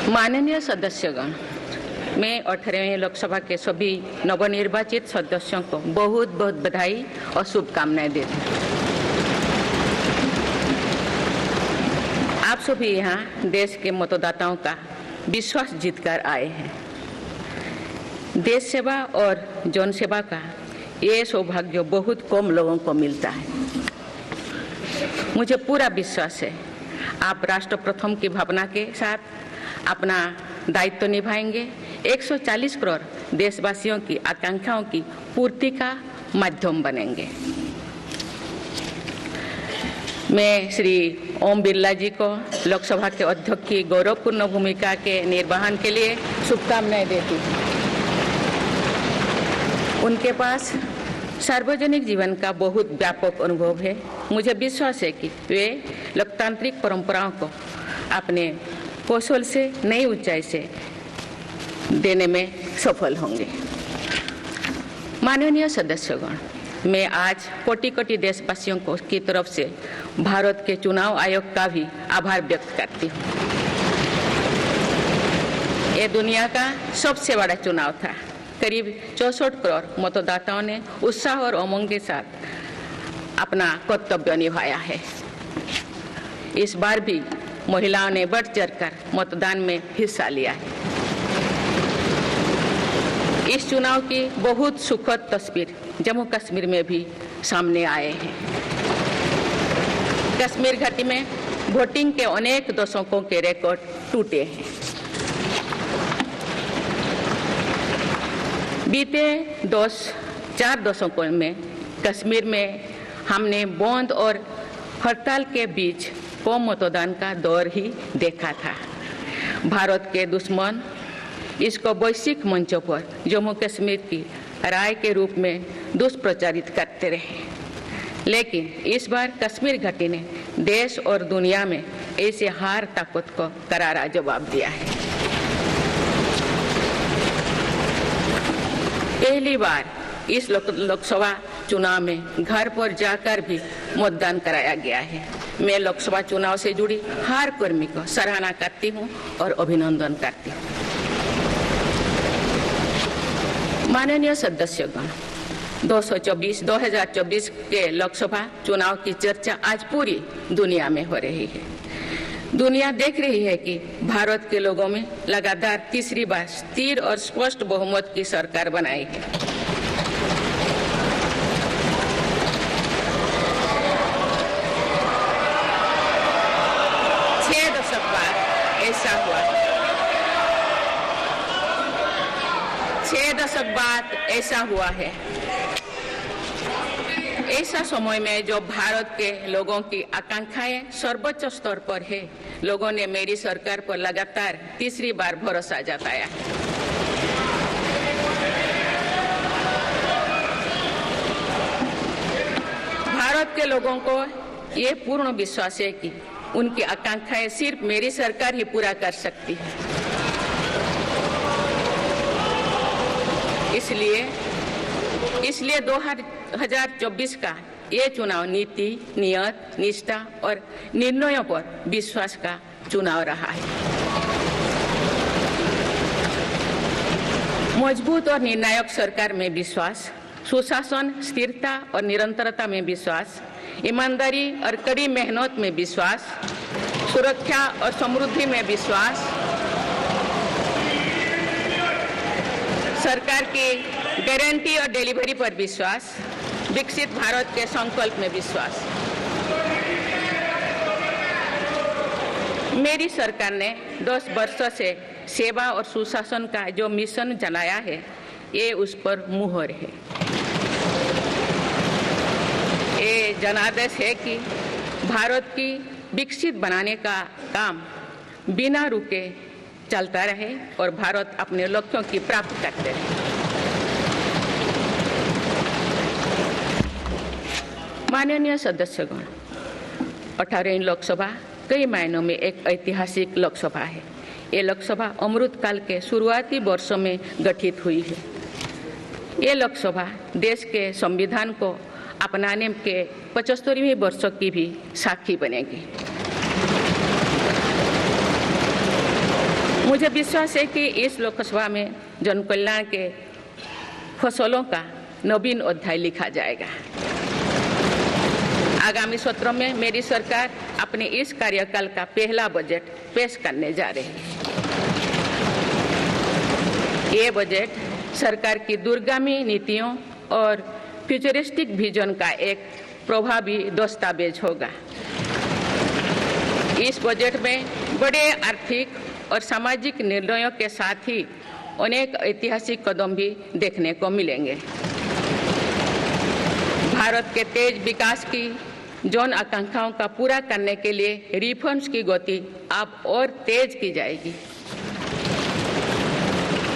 माननीय सदस्यगण, मैं 18वें लोकसभा के सभी नवनिर्वाचित सदस्यों को बहुत बहुत बधाई और शुभकामनाएं देती हूँ। आप सभी यहाँ देश के मतदाताओं का विश्वास जीतकर आए हैं। देश सेवा और जन सेवा का ये सौभाग्य बहुत कम लोगों को मिलता है। मुझे पूरा विश्वास है आप राष्ट्र प्रथम की भावना के साथ अपना दायित्व निभाएंगे, 140 करोड़ देशवासियों की आकांक्षाओं की पूर्ति का माध्यम बनेंगे। मैं श्री ओम बिरला जी को लोकसभा के अध्यक्ष की गौरवपूर्ण भूमिका के निर्वहन के लिए शुभकामनाएं देती हूँ। उनके पास सार्वजनिक जीवन का बहुत व्यापक अनुभव है। मुझे विश्वास है कि वे लोकतांत्रिक परंपराओं को अपने कौशल से नई ऊंचाई से देने में सफल होंगे। माननीय सदस्यगण, मैं आज कोटि कोटि देशवासियों को की तरफ से भारत के चुनाव आयोग का भी आभार व्यक्त करती हूँ। ये दुनिया का सबसे बड़ा चुनाव था। करीब 64 करोड़ मतदाताओं ने उत्साह और उमंग के साथ अपना कर्तव्य निभाया है। इस बार भी महिलाओं ने बढ़ चढ़कर मतदान में हिस्सा लिया है। इस चुनाव की बहुत सुखद तस्वीर जम्मू कश्मीर में भी सामने आए हैं। कश्मीर घाटी में वोटिंग के अनेक दशकों के रिकॉर्ड टूटे हैं। बीते 4 दशकों में कश्मीर में हमने बंद और हड़ताल के बीच कम मतदान का दौर ही देखा था। भारत के दुश्मन इसको वैश्विक मंचों पर जम्मू कश्मीर की राय के रूप में दुष्प्रचारित करते रहे, लेकिन इस बार कश्मीर घाटी ने देश और दुनिया में ऐसे हार ताकत को करारा जवाब दिया है। पहली बार इस लोकसभा चुनाव में घर पर जाकर भी मतदान कराया गया है। मैं लोकसभा चुनाव से जुड़ी हर कर्मी को सराहना करती हूं और अभिनंदन करती हूं। माननीय सदस्यगण, 2024 के लोकसभा चुनाव की चर्चा आज पूरी दुनिया में हो रही है। दुनिया देख रही है कि भारत के लोगों में लगातार तीसरी बार स्थिर और स्पष्ट बहुमत की सरकार बनाई है। छह दशक बाद ऐसा हुआ है। ऐसा समय में जो भारत के लोगों की आकांक्षाएं सर्वोच्च स्तर पर है, लोगों ने मेरी सरकार पर लगातार तीसरी बार भरोसा जताया है। भारत के लोगों को ये पूर्ण विश्वास है कि उनकी आकांक्षाएं सिर्फ मेरी सरकार ही पूरा कर सकती है। इसलिए 2024 का ये चुनाव नीति, नियत, निष्ठा और निर्णयों पर विश्वास का चुनाव रहा है। मजबूत और निर्णायक सरकार में विश्वास, सुशासन, स्थिरता और निरंतरता में विश्वास, ईमानदारी और कड़ी मेहनत में विश्वास, सुरक्षा और समृद्धि में विश्वास, सरकार की गारंटी और डिलीवरी पर विश्वास, विकसित भारत के संकल्प में विश्वास। मेरी सरकार ने 10 वर्षों से सेवा और सुशासन का जो मिशन चलाया है, ये उस पर मुहर है। ये जनादेश है कि भारत की विकसित बनाने का काम बिना रुके चलता रहे और भारत अपने लक्ष्यों की प्राप्ति करते रहे। माननीय सदस्यगण, 18वीं लोकसभा कई मायनों में एक ऐतिहासिक लोकसभा है। ये लोकसभा अमृतकाल के शुरुआती वर्षों में गठित हुई है। ये लोकसभा देश के संविधान को अपनाने के 75वें वर्षों की भी साक्षी बनेगी। मुझे विश्वास है कि इस लोकसभा में जन कल्याण के फसलों का नवीन अध्याय लिखा जाएगा। आगामी सत्रों में मेरी सरकार अपने इस कार्यकाल का पहला बजट पेश करने जा रही है। ये बजट सरकार की दूरगामी नीतियों और फ्यूचरिस्टिक विजन का एक प्रभावी दस्तावेज होगा। इस बजट में बड़े आर्थिक और सामाजिक निर्णयों के साथ ही अनेक ऐतिहासिक कदम भी देखने को मिलेंगे। भारत के तेज विकास की जन आकांक्षाओं का पूरा करने के लिए रिफॉर्म्स की गति अब और तेज की जाएगी।